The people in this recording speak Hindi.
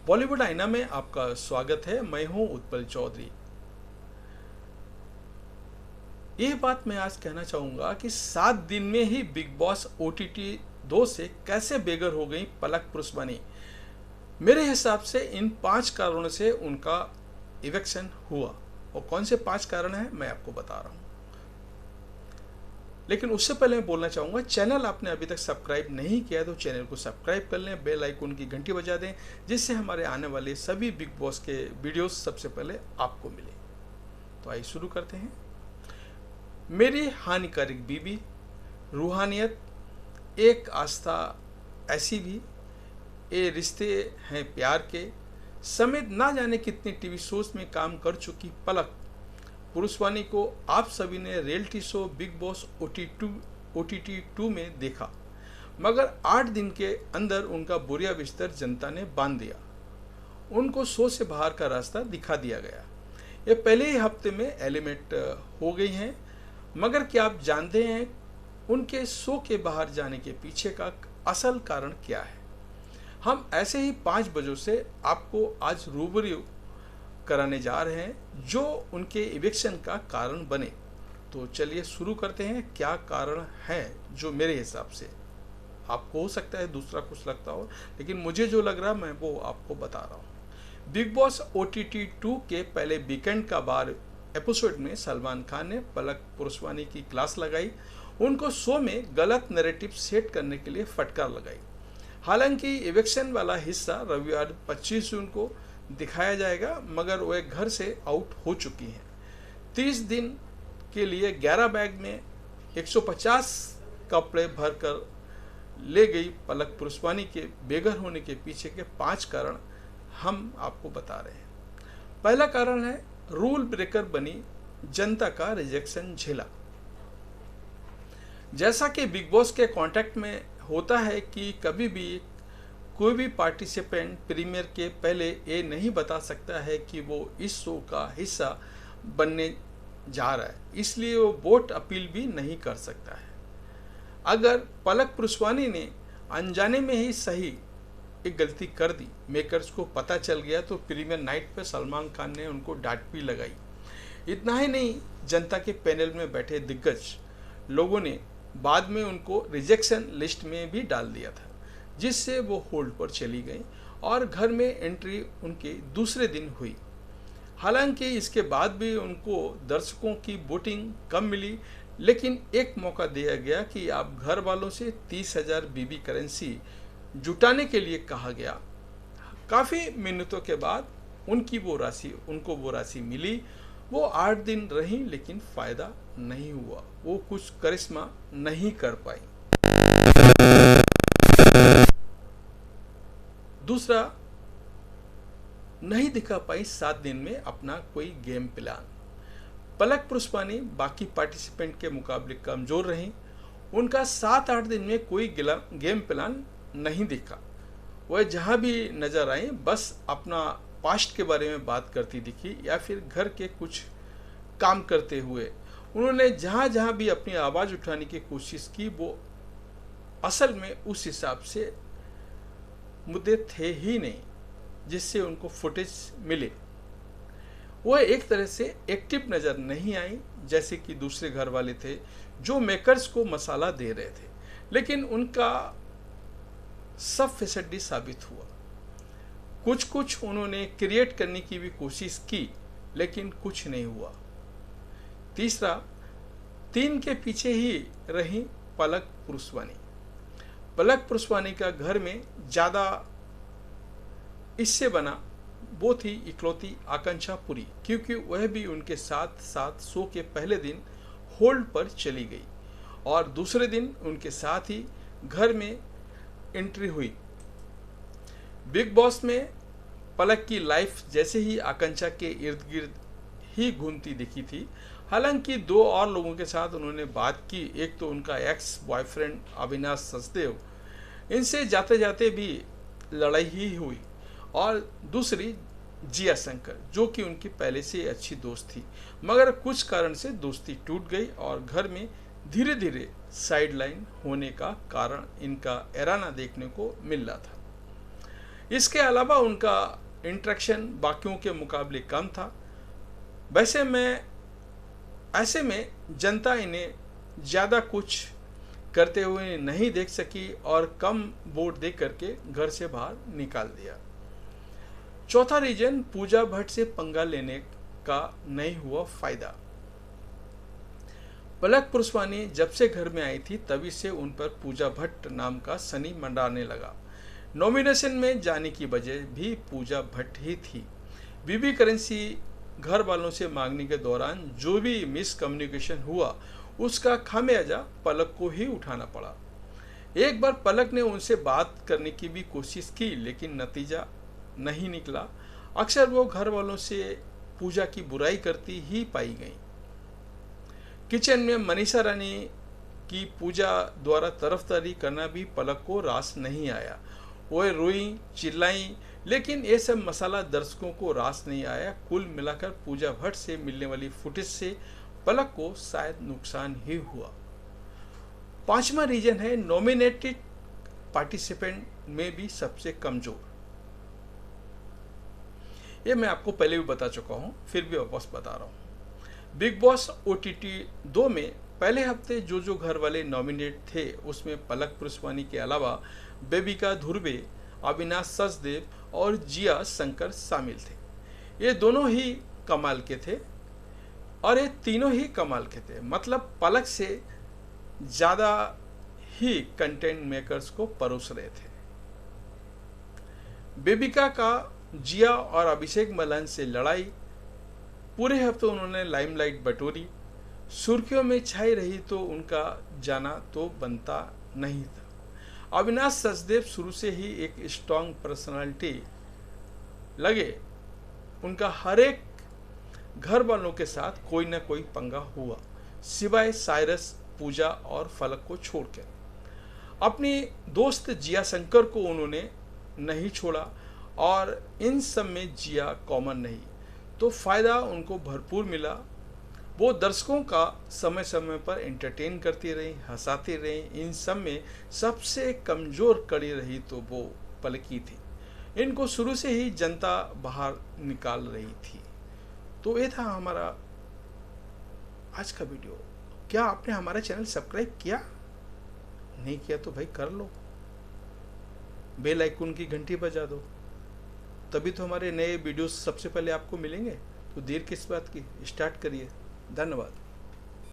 बॉलीवुड आईना में आपका स्वागत है। मैं हूं उत्पल चौधरी। यह बात मैं आज कहना चाहूंगा कि 7 दिन में ही बिग बॉस OTT 2 से कैसे बेघर हो गई पलक पुरुषवानी। मेरे हिसाब से इन 5 कारणों से उनका इवेक्शन हुआ। और कौन से 5 कारण हैं मैं आपको बता रहा हूं। लेकिन उससे पहले मैं बोलना चाहूँगा, चैनल आपने अभी तक सब्सक्राइब नहीं किया है तो चैनल को सब्सक्राइब कर लें, बेल आइकन की घंटी बजा दें, जिससे हमारे आने वाले सभी बिग बॉस के वीडियोस सबसे पहले आपको मिले। तो आइए शुरू करते हैं। मेरी हानिकारक बीवी, रूहानियत, एक आस्था ऐसी भी, ये रिश्ते हैं प्यार के समेत ना जाने कितने टीवी शोज में काम कर चुकी पलक पुरुषवानी को आप सभी ने reality show big boss OTT 2 में देखा, मगर 8 दिन के अंदर उनका बुरा बिस्तर जनता ने बांध दिया। उनको शो से बाहर का रास्ता दिखा दिया गया। ये पहले ही हफ्ते में एलिमिनेट हो गई हैं। मगर क्या आप जानते हैं उनके शो के बाहर जाने के पीछे का असल कारण क्या है? हम ऐसे ही 5 वजहों से आपको आज रूबरू कराने जा रहे हैं जो उनके इविक्शन का कारण बने। तो चलिए शुरू करते हैं। क्या कारण है जो मेरे हिसाब से, आपको हो सकता है दूसरा कुछ लगता हो, लेकिन मुझे जो लग रहा है मैं वो आपको बता रहा हूँ। बिग बॉस OTT 2 के पहले वीकेंड का बार एपिसोड में सलमान खान ने पलक पुरुषवानी की क्लास लगाई, उनको शो में गलत नैरेटिव सेट करने के लिए फटकार लगाई। हालांकि इविक्शन वाला हिस्सा रविवार 25 जून को दिखाया जाएगा, मगर वह घर से आउट हो चुकी हैं। 30 दिन के लिए 11 बैग में 150 कपड़े भरकर ले गई पलक पुरुषवानी के बेघर होने के पीछे के 5 कारण हम आपको बता रहे हैं। पहला कारण है रूल ब्रेकर बनी, जनता का रिजेक्शन झेला। जैसा कि बिग बॉस के कॉन्ट्रैक्ट में होता है कि कभी भी कोई भी पार्टिसिपेंट प्रीमियर के पहले ये नहीं बता सकता है कि वो इस शो का हिस्सा बनने जा रहा है, इसलिए वो वोट अपील भी नहीं कर सकता है। अगर पलक पुरुषवानी ने अनजाने में ही सही एक गलती कर दी, मेकर्स को पता चल गया, तो प्रीमियर नाइट पर सलमान खान ने उनको डांट भी लगाई। इतना ही नहीं, जनता के पैनल में बैठे दिग्गज लोगों ने बाद में उनको रिजेक्शन लिस्ट में भी डाल दिया था, जिससे वो होल्ड पर चली गई और घर में एंट्री उनके दूसरे दिन हुई। हालांकि इसके बाद भी उनको दर्शकों की वोटिंग कम मिली, लेकिन एक मौका दिया गया कि आप घर वालों से 30,000 BB करेंसी जुटाने के लिए कहा गया। काफ़ी मिन्नतों के बाद उनको वो राशि मिली। वो 8 दिन रही, लेकिन फ़ायदा नहीं हुआ। वो कुछ करिश्मा नहीं कर पाई। दूसरा, नहीं दिखा पाई 7 दिन में अपना कोई गेम प्लान। पलक पुरुषवानी बाकी पार्टिसिपेंट के मुकाबले कमजोर रही। उनका 7-8 दिन में कोई गेम प्लान नहीं दिखा। वह जहां भी नजर आई बस अपना पास्ट के बारे में बात करती दिखी, या फिर घर के कुछ काम करते हुए। उन्होंने जहां जहां भी अपनी आवाज़ उठाने की कोशिश की, वो असल में उस हिसाब से मुद्दे थे ही नहीं जिससे उनको फुटेज मिले। वह एक तरह से एक्टिव नज़र नहीं आई जैसे कि दूसरे घर वाले थे जो मेकर्स को मसाला दे रहे थे, लेकिन उनका सब फैसडी साबित हुआ। कुछ उन्होंने क्रिएट करने की भी कोशिश की, लेकिन कुछ नहीं हुआ। तीसरा, 3 के पीछे ही रही पलक पुरुषवानी। पलक पुरुषवानी का घर में ज़्यादा इससे बना वो थी इकलौती आकांक्षा पूरी, क्योंकि वह भी उनके साथ साथ शो के पहले दिन होल्ड पर चली गई और दूसरे दिन उनके साथ ही घर में एंट्री हुई। बिग बॉस में पलक की लाइफ जैसे ही आकांक्षा के इर्द गिर्द ही घूमती दिखी थी। हालांकि 2 और लोगों के साथ उन्होंने बात की। एक तो उनका एक्स बॉयफ्रेंड अविनाश सचदेव, इनसे जाते जाते भी लड़ाई ही हुई, और दूसरी जिया शंकर, जो कि उनकी पहले से अच्छी दोस्त थी, मगर कुछ कारण से दोस्ती टूट गई और घर में धीरे धीरे साइडलाइन होने का कारण इनका एराना देखने को मिल रहा था। इसके अलावा उनका इंटरेक्शन बाकियों के मुकाबले कम था। ऐसे में जनता इन्हें ज़्यादा कुछ करते हुए नहीं देख सकी और कम वोट दे करके घर से बाहर निकाल दिया। चौथा रीजन, पूजा भट्ट से पंगा लेने का नहीं हुआ फायदा। पलक पुरुषवानी जब से घर में आई थी तभी से उन पर पूजा भट्ट नाम का शनि मंडराने लगा। नॉमिनेशन में जाने की वजह भी पूजा भट्ट ही थी। बीबी करेंसी घर वालों से मांगने के दौरान जो भी मिसकम्युनिकेशन हुआ उसका खामियाजा पलक को ही उठाना पड़ा। एक बार पलक ने उनसे बात करने की भी कोशिश की लेकिन नतीजा नहीं निकला। अक्सर वो घर वालों से पूजा की बुराई करती ही पाई गई। किचन में मनीषा रानी की पूजा द्वारा तरफदारी करना भी पलक को रास नहीं आया। वो रोई चिल्लाई लेकिन ये सब मसाला दर्शकों को रास नहीं आया। कुल मिलाकर पूजा भट्ट से मिलने वाली फुटेज से पलक को शायद नुकसान ही हुआ। पांचवा रीजन है, नॉमिनेटेड पार्टिसिपेंट में भी सबसे कमजोर। ये मैं आपको पहले भी बता चुका हूं, फिर भी वापस बता रहा हूं। बिग बॉस OTT 2 में पहले हफ्ते जो घर वाले नॉमिनेट थे उसमें पलक पुरुषवानी के अलावा बेबिका धुर्वे, अविनाश सचदेव और जिया शंकर शामिल थे। ये दोनों ही कमाल के थे और ये तीनों ही कमाल के थे। मतलब पलक से ज़्यादा ही कंटेंट मेकर्स को परोस रहे थे। बेबिका का जिया और अभिषेक मल्हन से लड़ाई, पूरे हफ्ते उन्होंने लाइमलाइट बटोरी, सुर्खियों में छाई रही तो उनका जाना तो बनता नहीं था। अविनाश सचदेव शुरू से ही एक स्ट्रॉन्ग पर्सनालिटी लगे। उनका हर एक घर वालों के साथ कोई ना कोई पंगा हुआ, सिवाय साइरस, पूजा और फलक को छोड़कर। अपनी दोस्त जिया शंकर को उन्होंने नहीं छोड़ा और इन सब में जिया कॉमन नहीं, तो फायदा उनको भरपूर मिला। वो दर्शकों का समय समय पर एंटरटेन करती रही, हंसाती रही। इन सब में सबसे कमज़ोर कड़ी रही तो वो पलकी थी। इनको शुरू से ही जनता बाहर निकाल रही थी। तो ये था हमारा आज का वीडियो। क्या आपने हमारा चैनल सब्सक्राइब किया? नहीं किया तो भाई कर लो, बेल आइकन की घंटी बजा दो, तभी तो हमारे नए वीडियोस सबसे पहले आपको मिलेंगे। तो देर किस बात की, स्टार्ट करिए। धन्यवाद।